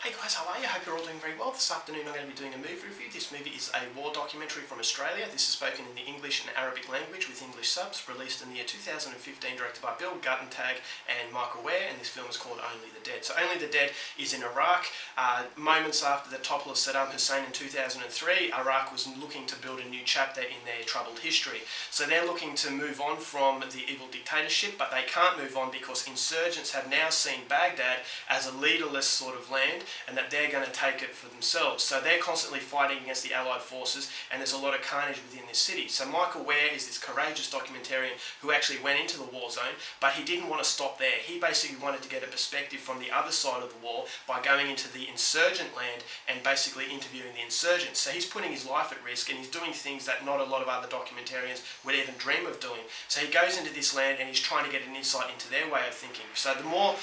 Hey guys, how are you? Hope you're all doing very well. This afternoon I'm going to be doing a movie review. This movie is a war documentary from Australia. This is spoken in the English and Arabic language with English subs, released in the year 2015, directed by Bill Guttentag and Michael Ware, and this film is called Only the Dead. So Only the Dead is in Iraq. Moments after the topple of Saddam Hussein in 2003, Iraq was looking to build a new chapter in their troubled history. So they're looking to move on from the evil dictatorship, but they can't move on because insurgents have now seen Baghdad as a leaderless sort of land, and that they're going to take it for themselves. So they're constantly fighting against the Allied forces, and there's a lot of carnage within this city. So Michael Ware is this courageous documentarian who actually went into the war zone, but he didn't want to stop there. He basically wanted to get a perspective from the other side of the war by going into the insurgent land and basically interviewing the insurgents. So he's putting his life at risk, and he's doing things that not a lot of other documentarians would even dream of doing. So he goes into this land and he's trying to get an insight into their way of thinking. So the more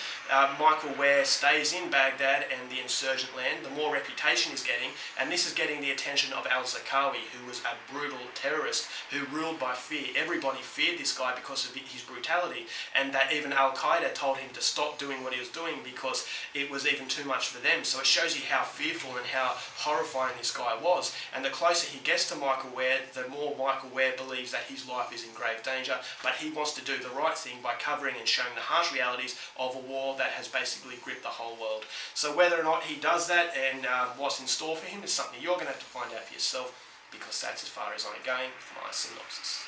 Michael Ware stays in Baghdad and the insurgent land, the more reputation he's getting, and this is getting the attention of al-Zarqawi, who was a brutal terrorist who ruled by fear. Everybody feared this guy because of his brutality, and that even Al-Qaeda told him to stop doing what he was doing because it was even too much for them. So it shows you how fearful and how horrifying this guy was, and the closer he gets to Michael Ware, the more Michael Ware believes that his life is in grave danger, but he wants to do the right thing by covering and showing the harsh realities of a war that has basically gripped the whole world. So whether or not he does that and what's in store for him is something you're going to have to find out for yourself, because that's as far as I'm going with my synopsis.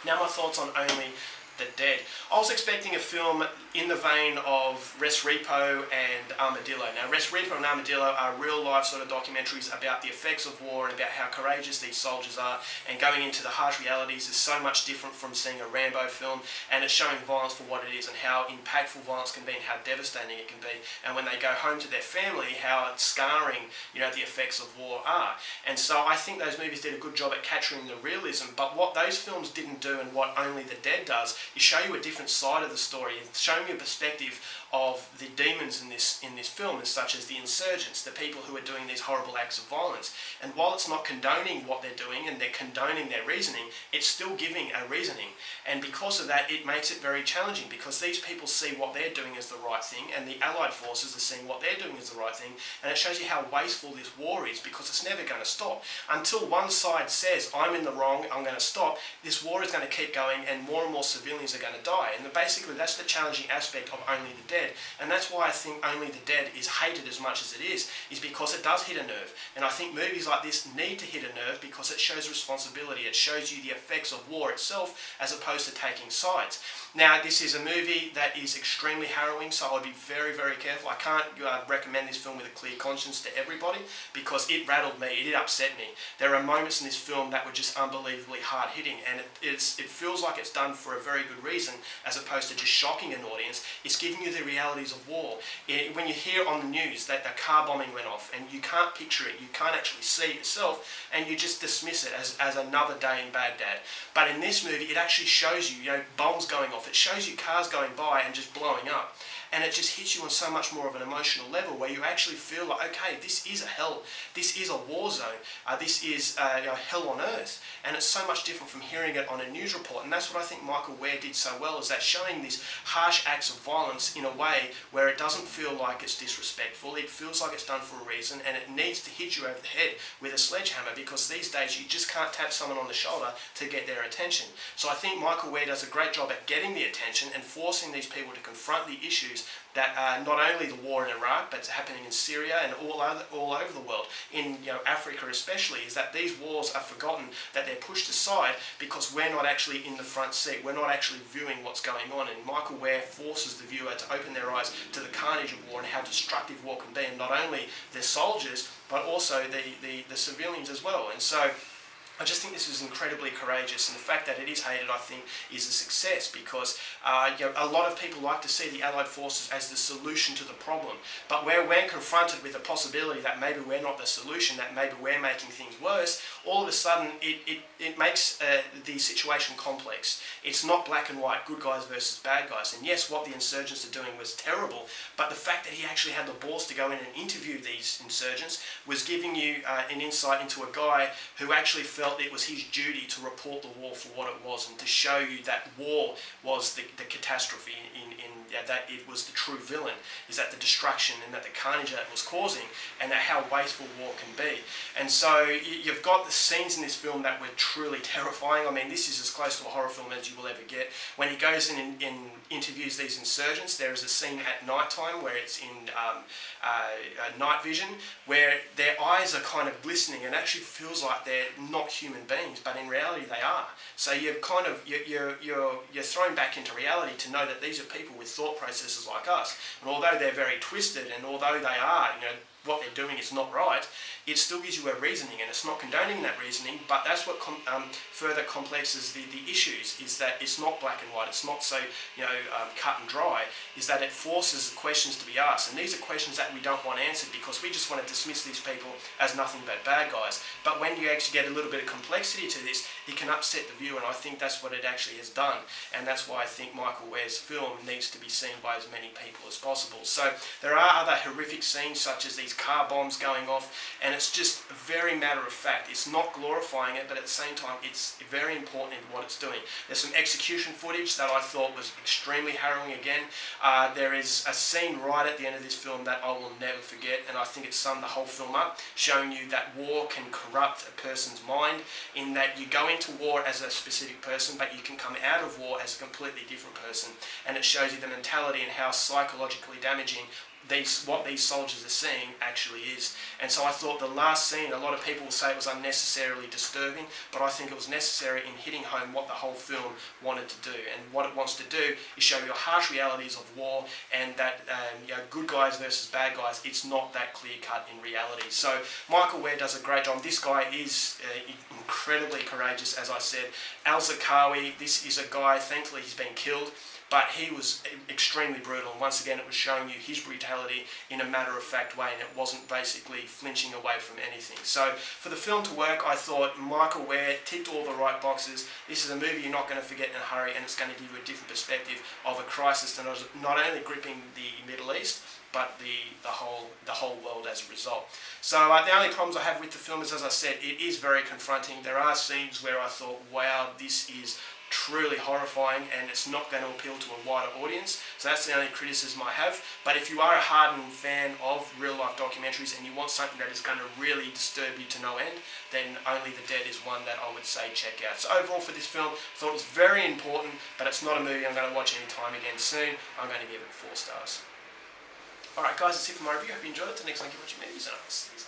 Now my thoughts on Only the Dead. I was expecting a film in the vein of Res Repo and Armadillo. Now Res Repo and Armadillo are real life sort of documentaries about the effects of war and about how courageous these soldiers are, and going into the harsh realities is so much different from seeing a Rambo film, and it's showing violence for what it is and how impactful violence can be and how devastating it can be, and when they go home to their family, how scarring, you know, the effects of war are. And so I think those movies did a good job at capturing the realism, but what those films didn't do, and what Only the Dead does, is show you a different side of the story and show you a perspective of the demons in this film, such as the insurgents, the people who are doing these horrible acts of violence. And while it's not condoning what they're doing and they're condoning their reasoning, it's still giving a reasoning. And because of that, it makes it very challenging, because these people see what they're doing as the right thing, and the Allied forces are seeing what they're doing as the right thing, and it shows you how wasteful this war is, because it's never going to stop. Until one side says, I'm in the wrong, I'm going to stop, this war is going to keep going, and more civilians are going to die. And basically that's the challenging aspect of Only the Dead, and that's why I think Only the Dead is hated as much as it is because it does hit a nerve. And I think movies like this need to hit a nerve because it shows responsibility, it shows you the effects of war itself as opposed to taking sides. Now this is a movie that is extremely harrowing, so I'll be very, very careful. I can't recommend this film with a clear conscience to everybody, because it rattled me, it upset me. There are moments in this film that were just unbelievably hard hitting, and it feels like it's done for a very good reason, as opposed to just shocking an audience. It's giving you the realities of war. When you hear on the news that a car bombing went off and you can't picture it, you can't actually see it yourself, and you just dismiss it as another day in Baghdad. But in this movie, it actually shows you, bombs going off. It shows you cars going by and just blowing up. And it just hits you on so much more of an emotional level, where you actually feel like, okay, this is a hell, this is a war zone, this is hell on earth. And it's so much different from hearing it on a news report. And that's what I think Michael Ware did so well, is that showing these harsh acts of violence in a way where it doesn't feel like it's disrespectful, it feels like it's done for a reason, and it needs to hit you over the head with a sledgehammer, because these days you just can't tap someone on the shoulder to get their attention. So I think Michael Ware does a great job at getting the attention and forcing these people to confront the issues that are not only the war in Iraq, but it's happening in Syria and all over the world, in Africa especially, is that these wars are forgotten, that they're pushed aside because we're not actually in the front seat, we're not actually viewing what's going on. And Michael Ware forces the viewer to open their eyes to the carnage of war and how destructive war can be, and not only their soldiers, but also the civilians as well. And so I just think this is incredibly courageous, and the fact that it is hated, I think, is a success, because a lot of people like to see the Allied forces as the solution to the problem. But where we're confronted with the possibility that maybe we're not the solution, that maybe we're making things worse, all of a sudden it makes the situation complex. It's not black and white, good guys versus bad guys. And yes, what the insurgents are doing was terrible, but the fact that he actually had the balls to go in and interview these insurgents was giving you an insight into a guy who actually felt felt it was his duty to report the war for what it was and to show you that war was the catastrophe, that it was the true villain, is that the destruction and that the carnage that it was causing, and that how wasteful war can be. And so you've got the scenes in this film that were truly terrifying. I mean, this is as close to a horror film as you will ever get. When he goes in and interviews these insurgents, there is a scene at night time where it's in night vision, where their eyes are kind of glistening and actually feels like they're not human beings, but in reality they are. So you're kind of you're thrown back into reality to know that these are people with thought processes like us, and although they're very twisted, and although they are, what they're doing is not right, it still gives you a reasoning, and it's not condoning that reasoning, but that's what further complexes the issues, is that it's not black and white, it's not so cut and dry, is that it forces questions to be asked, and these are questions that we don't want answered because we just want to dismiss these people as nothing but bad guys. But when you actually get a little bit of complexity to this, it can upset the viewer, and I think that's what it actually has done, and that's why I think Michael Ware's film needs to be seen by as many people as possible. So there are other horrific scenes such as these car bombs going off, and it's just very matter of fact. It's not glorifying it, but at the same time it's very important in what it's doing. There's some execution footage that I thought was extremely harrowing again. There is a scene right at the end of this film that I will never forget, and I think it summed the whole film up, showing you that war can corrupt a person's mind, in that you go into war as a specific person, but you can come out of war as a completely different person, and it shows you the mentality and how psychologically damaging what these soldiers are seeing actually is. And so I thought the last scene, a lot of people will say it was unnecessarily disturbing, but I think it was necessary in hitting home what the whole film wanted to do. And what it wants to do is show you harsh realities of war, and that good guys versus bad guys, it's not that clear cut in reality. So Michael Ware does a great job. This guy is incredibly courageous, as I said. Al-Zarqawi, this is a guy, thankfully he's been killed, but he was extremely brutal, and once again it was showing you his brutality in a matter-of-fact way, and it wasn't basically flinching away from anything. So for the film to work, I thought Michael Ware ticked all the right boxes. This is a movie you're not going to forget in a hurry, and it's going to give you a different perspective of a crisis that was not only gripping the Middle East, but the whole world as a result. So the only problems I have with the film is, as I said, it is very confronting. There are scenes where I thought, wow, this is truly horrifying, and it's not going to appeal to a wider audience. So that's the only criticism I have. But if you are a hardened fan of real-life documentaries and you want something that is going to really disturb you to no end, then Only the Dead is one that I would say check out. So overall for this film, I thought it was very important, but it's not a movie I'm going to watch any time again soon. I'm going to give it 4 stars. Alright guys, that's it for my review. Hope you enjoyed it. Till next time, keep watching movies and I'll see you.